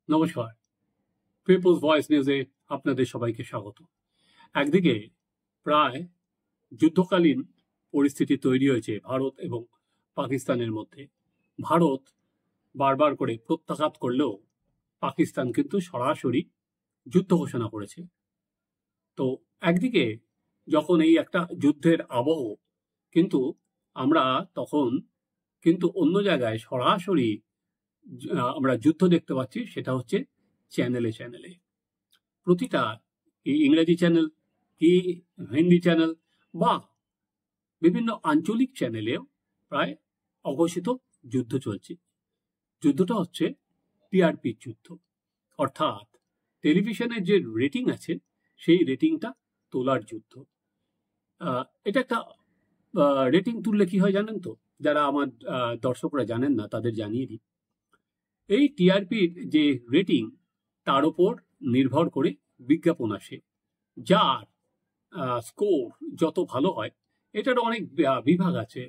নমস্কার, people's voice নিউজে আপনাদের সবাইকে স্বাগত। একদিকে প্রায় যুদ্ধকালীন পরিস্থিতি তৈরি হয়েছে ভারত এবং পাকিস্তানের মধ্যে। ভারত বারবার করে প্রত্যাঘাত করলেও পাকিস্তান কিন্তু সরাসরি যুদ্ধ ঘোষণা করেছে। তো একদিকে যখন এই একটা যুদ্ধের আবহ, কিন্তু আমরা তখন কিন্তু অন্য জায়গায় সরাসরি আমরা যুদ্ধ দেখতে পাচ্ছি, সেটা হচ্ছে চ্যানেলে চ্যানেলে। প্রতিটা ইংরেজি চ্যানেল কি হিন্দি চ্যানেল বা বিভিন্ন আঞ্চলিক চ্যানেলেও প্রায় অঘোষিত যুদ্ধ চলছে। যুদ্ধটা হচ্ছে টিআরপি যুদ্ধ, অর্থাৎ টেলিভিশনের যে রেটিং আছে সেই রেটিংটা তোলার যুদ্ধ। এটা একটা রেটিং তুললে কি হয় জানেন তো? যারা আমার দর্শকরা জানেন না তাদের জানিয়ে দিই। এই টিআরপির যে রেটিং, তার উপর নির্ভর করে বিজ্ঞাপন আসে, যার স্কোর যত ভালো হয়। এটার অনেক বিভাগ আছে,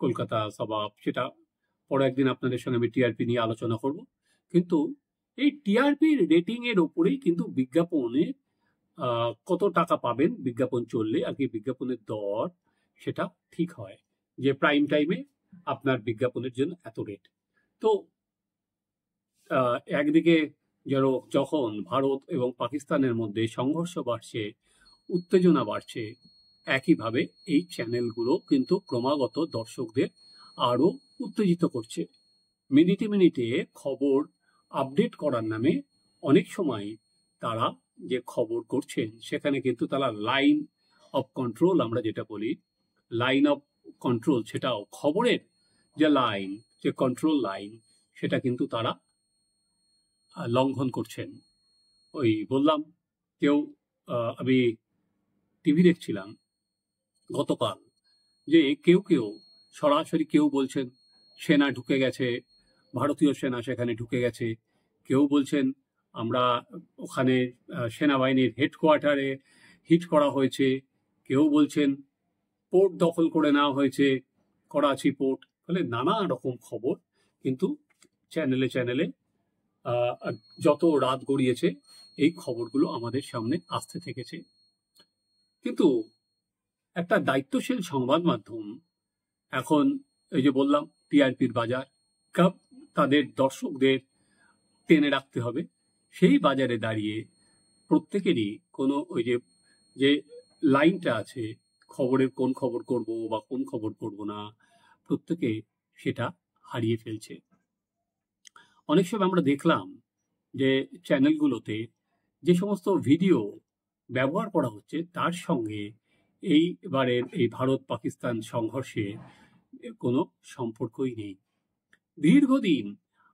কলকাতা সবাব, সেটা পরে একদিন আপনাদের সঙ্গে আমি টিআরপি নিয়ে আলোচনা করব। কিন্তু এই টিআরপির রেটিং এর ওপরেই কিন্তু বিজ্ঞাপনে কত টাকা পাবেন বিজ্ঞাপন চললে, আর কি বিজ্ঞাপনের দর সেটা ঠিক হয়, যে প্রাইম টাইমে আপনার বিজ্ঞাপনের জন্য এত রেট। তো একদিকে যখন ভারত এবং পাকিস্তানের মধ্যে সংঘর্ষ বাড়ছে, উত্তেজনা বাড়ছে, একইভাবে এই চ্যানেলগুলো কিন্তু ক্রমাগত দর্শকদের আরো উত্তেজিত করছে। মিনিটে মিনিটে খবর আপডেট করার নামে অনেক সময় তারা যে খবর করছেন, সেখানে কিন্তু তারা লাইন অফ কন্ট্রোল, আমরা যেটা বলি লাইন অফ কন্ট্রোল, সেটাও খবরের যে লাইন, যে কন্ট্রোল লাইন, সেটা কিন্তু তারা লঙ্ঘন করছেন। ওই বললাম, কেউ আমি টিভি দেখছিলাম গতকাল, যে কেউ কেউ সরাসরি কেউ বলছেন সেনা ঢুকে গেছে, ভারতীয় সেনা সেখানে ঢুকে গেছে। কেউ বলছেন আমরা ওখানে সেনাবাহিনীর হেডকোয়ার্টারে হিট করা হয়েছে। কেউ বলছেন পোর্ট দখল করে নেওয়া হয়েছে, করাচি পোর্ট। ফলে নানা রকম খবর কিন্তু চ্যানেলে চ্যানেলে যত রাত গড়িয়েছে এই খবরগুলো আমাদের সামনে আসতে থেকেছে। কিন্তু একটা দায়িত্বশীল সংবাদ মাধ্যম এখন, এই যে বললাম টিআরপির বাজার, তাদের দর্শকদের টেনে রাখতে হবে, সেই বাজারে দাঁড়িয়ে প্রত্যেকেরই কোনো ওই যে লাইনটা আছে, খবরের কোন খবর করব বা কোন খবর করব না, প্রত্যেকে সেটা হারিয়ে ফেলছে। অনেক সময় আমরা দেখলাম যে চ্যানেলগুলোতে যে সমস্ত ভিডিও ব্যবহার করা হচ্ছে, তার সঙ্গে এইবারের এই ভারত পাকিস্তান সংঘর্ষে কোনো সম্পর্কই নেই। দীর্ঘদিন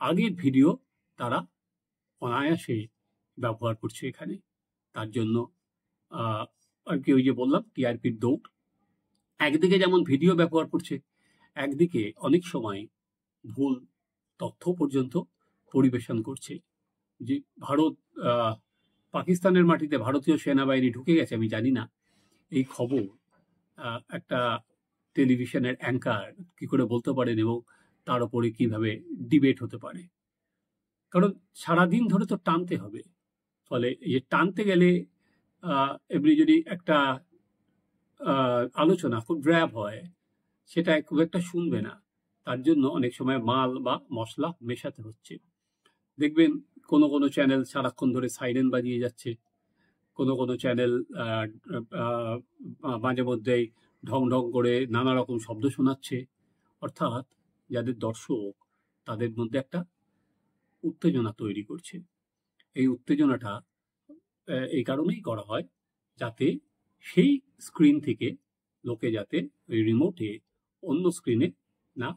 আগের ভিডিও তারা অনায়াসে ব্যবহার করছে এখানে। তার জন্য আর কি ওই যে বললাম টিআরপির দৌড়। একদিকে যেমন ভিডিও ব্যবহার করছে, একদিকে অনেক সময় ভুল তথ্য পর্যন্ত পরিবেশন করছে। যে ভারত পাকিস্তানের মাটিতে ভারতীয় সেনাবাহিনী ঢুকে গেছে, আমি জানি না এই খবর একটা টেলিভিশনের অ্যাঙ্কার কি করে বলতে পারেন, এবং তার উপরে কিভাবে ডিবেট হতে পারে। কারণ সারাদিন ধরে তো টানতে হবে, ফলে এই টানতে গেলে এমনি যদি একটা আলোচনা খুব ড্র্যাব হয়, সেটা খুব একটা শুনবে না। তার জন্য অনেক সময় মাল বা মশলা মেশাতে হচ্ছে। দেখবেন কোনো কোনো চ্যানেল সারাক্ষণ ধরে সাইরেন বাজিয়ে যাচ্ছে, কোনো কোনো চ্যানেল মাঝে মধ্যেই ঢং ঢং করে নানা রকম শব্দ শোনাচ্ছে। অর্থাৎ যাদের দর্শক, তাদের মধ্যে একটা উত্তেজনা তৈরি করছে। এই উত্তেজনাটা এই কারণেই করা হয়, যাতে সেই স্ক্রিন থেকে লোকে যাতে ওই রিমোটে অন্য স্ক্রিনে না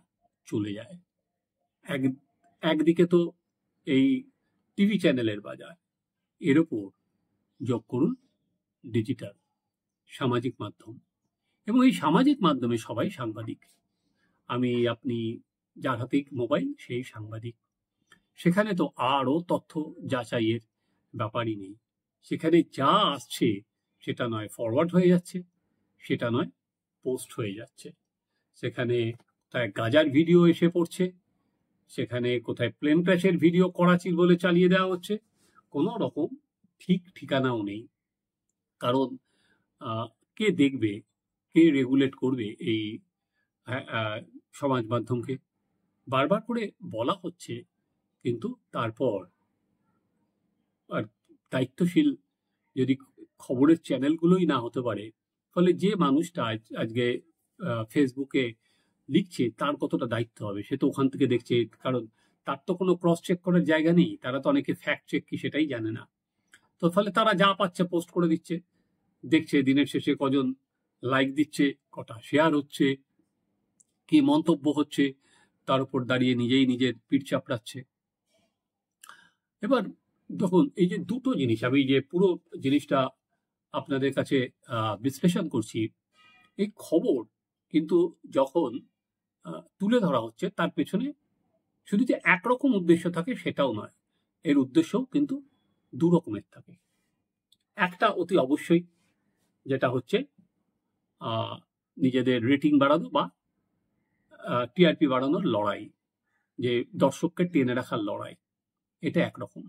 চলে যায়। একদিকে তো এই টিভি চ্যানেলের বাজার, এর ওপর যোগ করুন ডিজিটাল সামাজিক মাধ্যম, এবং এই সামাজিক মাধ্যমে সবাই সাংবাদিক। আমি আপনি, যার হাতে মোবাইল সেই সাংবাদিক। সেখানে তো আরও তথ্য যাচাইয়ের ব্যাপারই নেই। সেখানে যা আসছে সেটা নয় ফরওয়ার্ড হয়ে যাচ্ছে, সেটা নয় পোস্ট হয়ে যাচ্ছে। সেখানে তাই গাজার ভিডিও এসে পড়ছে, সেখানে কোথায় প্লেন ক্র্যাশের ভিডিও করাচির বলে চালিয়ে দেওয়া হচ্ছে, কোনো রকম ঠিক ঠিকানাও নেই। কারণ আহ, কে দেখবে, কে রেগুলেট করবে এই সমাজ মাধ্যমকে? বারবার করে বলা হচ্ছে, কিন্তু তারপর আর দায়িত্বশীল যদি খবরের চ্যানেলগুলোই না হতে পারে, ফলে যে মানুষটা আজকে ফেসবুকে লিখছে তার কতটা দায়িত্ব হবে? সে তো ওখান থেকে দেখছে, কারণ তার তো কোনো ক্রস চেক করার জায়গা নেই। তারা তো অনেকে ফ্যাক্ট চেক কি সেটাই জানে না। তো ফলে তারা যা পাচ্ছে পোস্ট করে দিচ্ছে, দেখছে দিনের শেষে কজন লাইক দিচ্ছে, কটা শেয়ার হচ্ছে, কি মন্তব্য হচ্ছে, তার উপর দাঁড়িয়ে নিজেই নিজের পিঠ চাপড়াচ্ছে। এবার দেখুন, এই যে দুটো জিনিস, আমি যে পুরো জিনিসটা আপনাদের কাছে বিশ্লেষণ করছি, এই খবর কিন্তু যখন তুলে ধরা হচ্ছে, তার পেছনে শুধু যে একরকম উদ্দেশ্য থাকে সেটাও নয়, এর উদ্দেশ্যও কিন্তু দু রকমের থাকে। একটা অতি অবশ্যই, যেটা হচ্ছে নিজেদের রেটিং বাড়ানো বা টিআরপি বাড়ানোর লড়াই, যে দর্শককে টেনে রাখার লড়াই, এটা একরকম।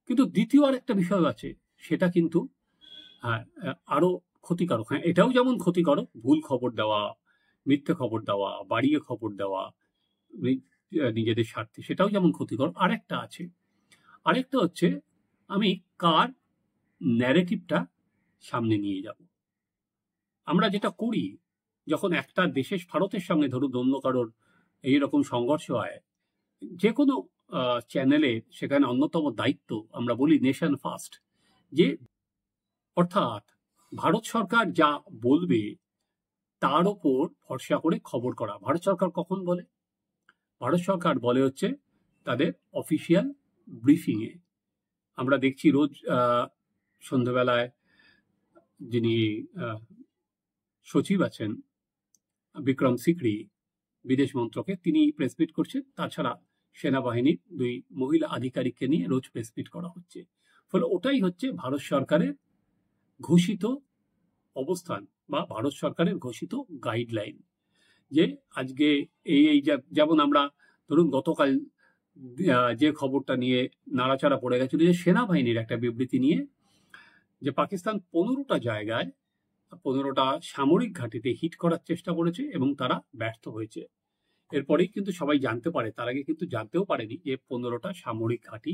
কিন্তু দ্বিতীয় আর একটা বিষয় আছে, সেটা কিন্তু আরো ক্ষতিকারক। হ্যাঁ, এটাও যেমন ক্ষতিকারক, ভুল খবর দেওয়া, মিথ্যে খবর দেওয়া, বাড়িয়ে খবর দেওয়া নিজেদের স্বার্থে, সেটাও যেমন ক্ষতিকর। আরেকটা হচ্ছে, আমি কার ন্যারেটিভটা সামনে নিয়ে যাব। আমরা যেটা করি, যখন একটা দেশের, ভারতের সঙ্গে ধরুন অন্য কারোর এইরকম সংঘর্ষ হয়, যে কোনো চ্যানেলে সেখানে অন্যতম দায়িত্ব, আমরা বলি নেশন ফার্স্ট, যে অর্থাৎ ভারত সরকার যা বলবে তার ওপর ভরসা করে খবর করা। ভারত সরকার কখন বলে? ভারত সরকার বলে হচ্ছে তাদের অফিসিয়াল ব্রিফিংয়ে। আমরা দেখছি রোজ সন্ধ্যাবেলায় যিনি সচিব আছেন বিক্রম সিকরি, বিদেশ মন্ত্রকে, তিনি প্রেসমিট করছেন। তাছাড়া সেনাবাহিনীর 2 মহিলা আধিকারিককে নিয়ে রোজ প্রেসমিট করা হচ্ছে। ফলে ওটাই হচ্ছে ভারত সরকারের ঘোষিত অবস্থান বা ভারত সরকারের ঘোষিত গাইডলাইন, যে আজকে এই যেমন আমরা ধরুন গতকাল যে খবরটা নিয়ে নাড়াচাড়া পড়ে গেছিল, যে সেনাবাহিনীর একটা বিবৃতি নিয়ে, যে পাকিস্তান 15টা জায়গায় 15টা সামরিক ঘাঁটিতে হিট করার চেষ্টা করেছে এবং তারা ব্যর্থ হয়েছে। এরপরেই কিন্তু সবাই জানতে পারে, তার আগে কিন্তু জানতেও পারেনি, যে 15টা সামরিক ঘাঁটি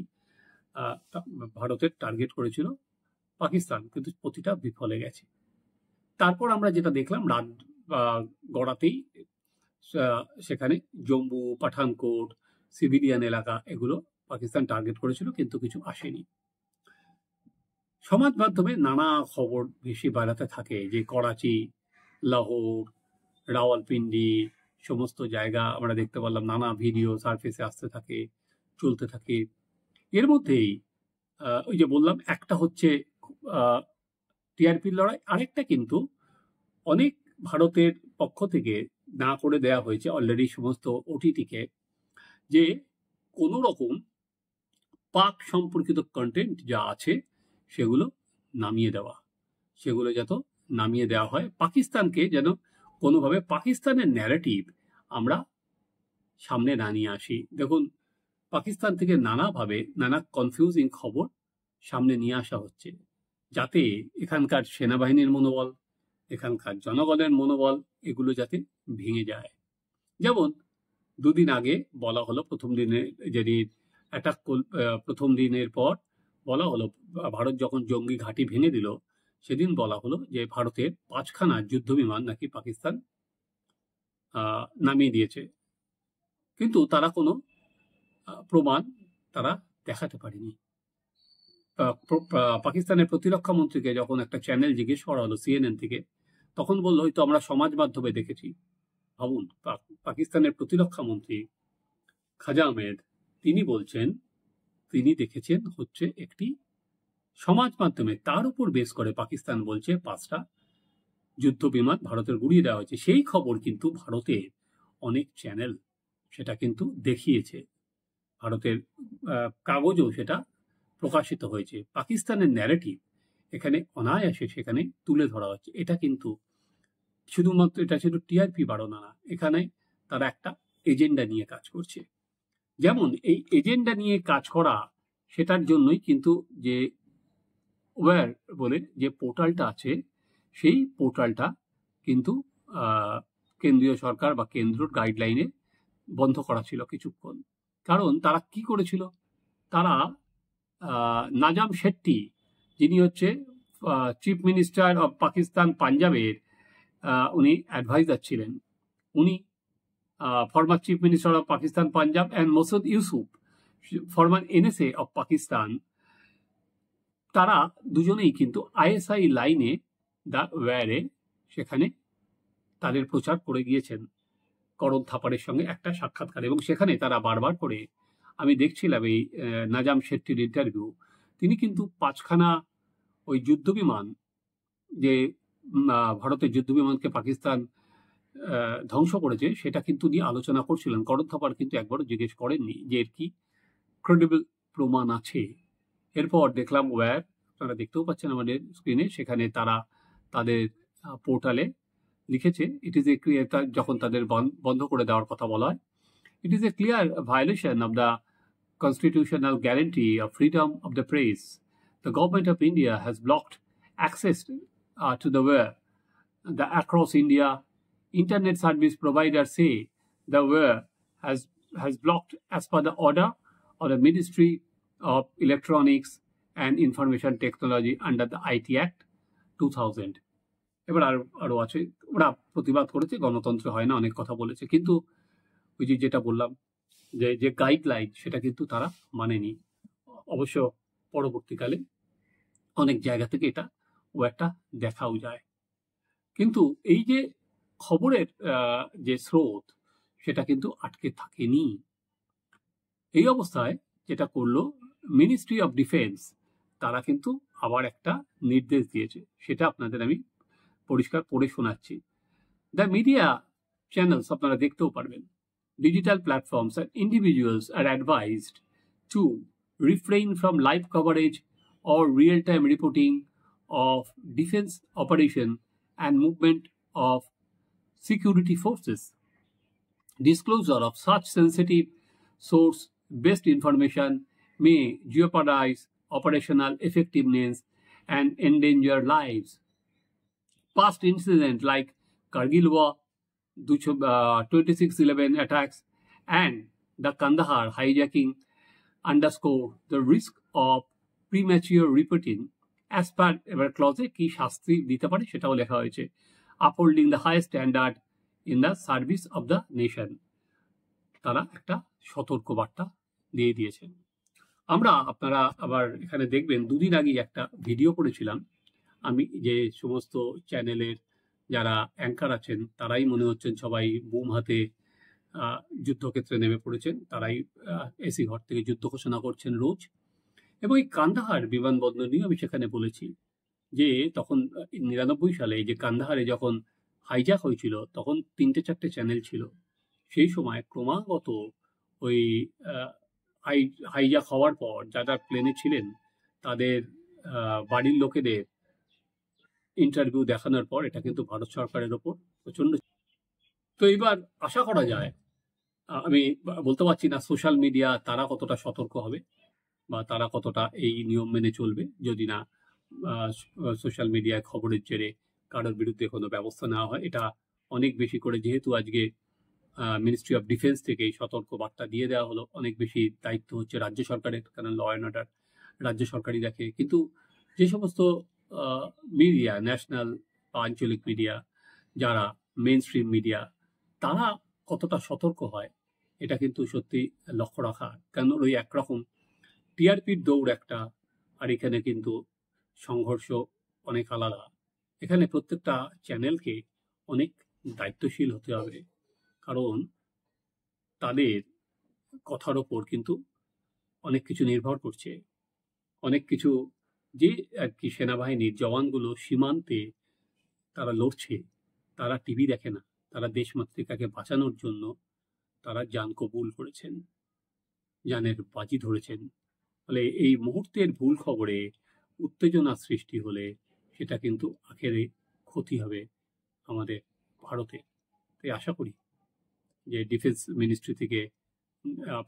ভারতের টার্গেট করেছিল পাকিস্তান, কিন্তু প্রতিটা বিফলে গেছে। তারপর আমরা যেটা দেখলাম, রাত গড়াতেই সেখানে জম্মু, পাঠানকোট, সিভিলিয়ান এলাকা, এগুলো পাকিস্তান টার্গেট করেছিল, কিন্তু কিছু আসেনি। সমাজ মাধ্যমে নানা খবর বেশি বাড়াতে থাকে, যে করাচি, লাহোর, রাওয়ালপিন্ডি সমস্ত জায়গা আমরা দেখতে পারলাম, নানা ভিডিও সার্ফেসে আসতে থাকে, চলতে থাকে। এর মধ্যেই ওই যে বললাম, একটা হচ্ছে টিআরপির লড়াই, আরেকটা কিন্তু অনেক ভারতের পক্ষ থেকে না করে দেয়া হয়েছে অলরেডি সমস্ত ওটিটিকে, যে কোনো রকম পাক সম্পর্কিত কন্টেন্ট যা আছে সেগুলো নামিয়ে দেওয়া, হয়, পাকিস্তানকে যেন কোনোভাবে পাকিস্তানের ন্যারেটিভ আমরা সামনে না নিয়ে আসি। দেখুন, পাকিস্তান থেকে নানাভাবে নানা কনফিউজিং খবর সামনে নিয়ে আসা হচ্ছে, যাতে এখানকার সেনাবাহিনীর মনোবল, এখানকার জনগণের মনোবল, এগুলো যাতে ভেঙে যায়। যেমন 2 দিন আগে বলা হলো, প্রথম দিনের পর বলা হলো, ভারত যখন জঙ্গি ঘাঁটি ভেঙে দিল, সেদিন বলা হলো যে ভারতের 5খানা যুদ্ধ বিমান নাকি পাকিস্তান নামিয়ে দিয়েছে, কিন্তু তারা কোনো প্রমাণ তারা দেখাতে পারেনি। পাকিস্তানের প্রতিরক্ষা মন্ত্রীকে যখন একটা চ্যানেল জিজ্ঞেস করা হলো CNN থেকে, তখন বললো হয়তো আমরা সমাজ মাধ্যমে দেখেছি। ভাবুন, পাকিস্তানের প্রতিরক্ষা মন্ত্রী খাজা আহমেদ, তিনি বলছেন তিনি দেখেছেন হচ্ছে একটি সমাজ মাধ্যমে, তার উপর বেস করে পাকিস্তান বলছে 5টা যুদ্ধ বিমান ভারতের গুড়িয়ে দেওয়া হয়েছে। সেই খবর কিন্তু ভারতের অনেক চ্যানেল সেটা কিন্তু দেখিয়েছে, ভারতের কাগজেও সেটা প্রকাশিত হয়েছে। পাকিস্তানের ন্যারেটিভ এখানে অনায়াসে সেখানে তুলে ধরা হচ্ছে। এটা কিন্তু শুধু টিআরপি বাড়ানো না, এখানে তারা একটা এজেন্ডা নিয়ে কাজ করছে। যেমন এই এজেন্ডা নিয়ে কাজ করা, সেটার জন্যই কিন্তু যে ওয়্যার বলে যে পোর্টালটা আছে, সেই পোর্টালটা কিন্তু কেন্দ্রীয় সরকার বা কেন্দ্রর গাইডলাইনে বন্ধ করা ছিল কিছুক্ষণ। কারণ তারা কি করেছিল, তারা নাজাম শেট্টি, যিনি হচ্ছে চিফ মিনিস্টার অফ পাকিস্তান পাঞ্জাবের, উনি অ্যাডভাইজার ছিলেন, উনি former chief minister of Pakistan Punjab, and Mossad Yusuf, former NSA of Pakistan, তারা দুজনেই কিন্তু আইএসআই লাইনে দ্য ওয়্যারে সেখানে তাদের প্রচার করে গিয়েছেন করণ থাপারের সঙ্গে একটা সাক্ষাৎকার, এবং সেখানে তারা বারবার করে, আমি দেখছিলাম এই নাজাম শেট্টির ইন্টারভিউ, তিনি কিন্তু 5খানা ওই যুদ্ধবিমান, যে ভারতের যুদ্ধবিমানকে পাকিস্তান ধ্বংস করেছে, সেটা কিন্তু নিয়ে আলোচনা করছিলেন। করণ থাপার কিন্তু একবারও জিজ্ঞেস করেননি যে এর কি ক্রেডিবল প্রমাণ আছে। এরপর দেখলাম ওয়্যার, আপনারা দেখতেও পাচ্ছেন আমাদের স্ক্রিনে, সেখানে তারা তাদের পোর্টালে লিখেছে, ইট ইজ এ ক্লিয়ার, যখন তাদের বন্ধ করে দেওয়ার কথা বলা হয়, it is a clear violation of the constitutional guarantee of freedom of the press. The government of India has blocked access to the wire. The across India internet service providers say the wire has blocked as per the order of the Ministry of Electronics and Information Technology under the IT Act 2000. এবার আরো আছে, ওরা প্রতিবাদ করেছে, গণতন্ত্র হয় না, অনেক কথা বলেছে, কিন্তু ওই যেটা বললাম যে গাইডলাইন, সেটা কিন্তু তারা মানেনি। অবশ্য পরবর্তীকালে অনেক জায়গা থেকে এটা একটা দেখাও যায়। কিন্তু এই যে খবরের যে স্রোত, সেটা কিন্তু আটকে থাকেনি। এই অবস্থায় যেটা করলো মিনিস্ট্রি অফ ডিফেন্স, তারা কিন্তু আবার একটা নির্দেশ দিয়েছে, সেটা আপনাদের আমি পরিষ্কার পড়ে শোনাচ্ছি। দ্য মিডিয়া চ্যানেলস, আপনারা দেখতেও পারবেন, digital platforms and individuals are advised to refrain from live coverage or real-time reporting of defense operation and movement of security forces. Disclosure of such sensitive source-based information may jeopardize operational effectiveness and endanger lives. Past incidents like Kargil War, 26/11 attacks, and the Kandahar hijacking underscore the risk of premature reporting. As per এবার ক্লজে কি শাস্তি দিতে পারে সেটাও লেখা হয়েছে, upholding the high standard in the service of the nation. তারা একটা সতর্ক বার্তা দিয়ে দিয়েছেন। আপনারা আবার এখানে দেখবেন, দুদিন আগে একটা ভিডিও করেছিলাম আমি, যে সমস্ত চ্যানেলের যারা অ্যাঙ্কার আছেন, তারাই মনে হচ্ছেন সবাই বুম হাতে যুদ্ধক্ষেত্রে নেমে পড়েছেন, তারাই এসি ঘর থেকে যুদ্ধ ঘোষণা করছেন রোজ। এবং এই কান্দাহার বিমানবন্দর নিয়ে আমি সেখানে বলেছি যে তখন 99 সালে যে কান্দাহারে যখন হাইজ্যাক হয়েছিল, তখন 3-4টে চ্যানেল ছিল। সেই সময় ক্রমাগত ওই হাইজ্যাক হওয়ার পর যারা প্লেনে ছিলেন, তাদের বাড়ির লোকেদের ইন্টারভিউ দেখানোর পর এটা কিন্তু ভারত সরকারের ওপর প্রচন্ড। তো এবার আশা করা যায়, আমি বলতে পারছি না সোশ্যাল মিডিয়া তারা কতটা সতর্ক হবে বা তারা কতটা এই নিয়ম মেনে চলবে, যদি না সোশ্যাল মিডিয়ায় খবরের জেরে কারোর বিরুদ্ধে কোনো ব্যবস্থা নেওয়া হয়। এটা অনেক বেশি করে, যেহেতু আজকে মিনিস্ট্রি অফ ডিফেন্স থেকে এই সতর্ক বার্তা দিয়ে দেওয়া হলো, অনেক বেশি দায়িত্ব হচ্ছে রাজ্য সরকারের, কারণ ল অ্যান্ড অর্ডার রাজ্য সরকারই দেখে। কিন্তু যে সমস্ত মিডিয়া, ন্যাশনাল বা আঞ্চলিক মিডিয়া, যারা মেইন স্ট্রিম মিডিয়া, তারা কতটা সতর্ক হয়, এটা কিন্তু সত্যি লক্ষ্য রাখা। কারণ ওই একরকম টিআরপির দৌড় একটা, আর এখানে কিন্তু সংঘর্ষ অনেক আলাদা। এখানে প্রত্যেকটা চ্যানেলকে অনেক দায়িত্বশীল হতে হবে, কারণ তাদের কথার ওপর কিন্তু অনেক কিছু নির্ভর করছে। অনেক কিছু, যে আর কি সেনাবাহিনীর জওয়ানগুলো সীমান্তে তারা লড়ছে, তারা টিভি দেখে না, তারা দেশমাতৃকাকে বাঁচানোর জন্য তারা জান কবুল করেছেন, জানের বাজি ধরেছেন। ফলে এই মুহূর্তের ভুল খবরে উত্তেজনা সৃষ্টি হলে সেটা কিন্তু আখেরে ক্ষতি হবে আমাদের ভারতে। তাই আশা করি যে ডিফেন্স মিনিস্ট্রি থেকে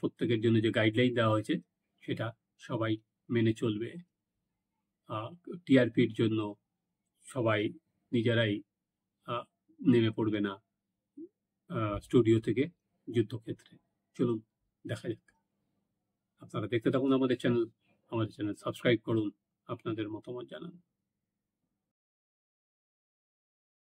প্রত্যেকের জন্য যে গাইডলাইন দেওয়া হয়েছে সেটা সবাই মেনে চলবে। টিআরপির জন্য সবাই নিজেরাই নেমে পড়বে না স্টুডিও থেকে যুদ্ধক্ষেত্রে। চলুন দেখা যাক। আপনারা দেখতে থাকুন আমাদের চ্যানেল সাবস্ক্রাইব করুন, আপনাদের মতামত জানান।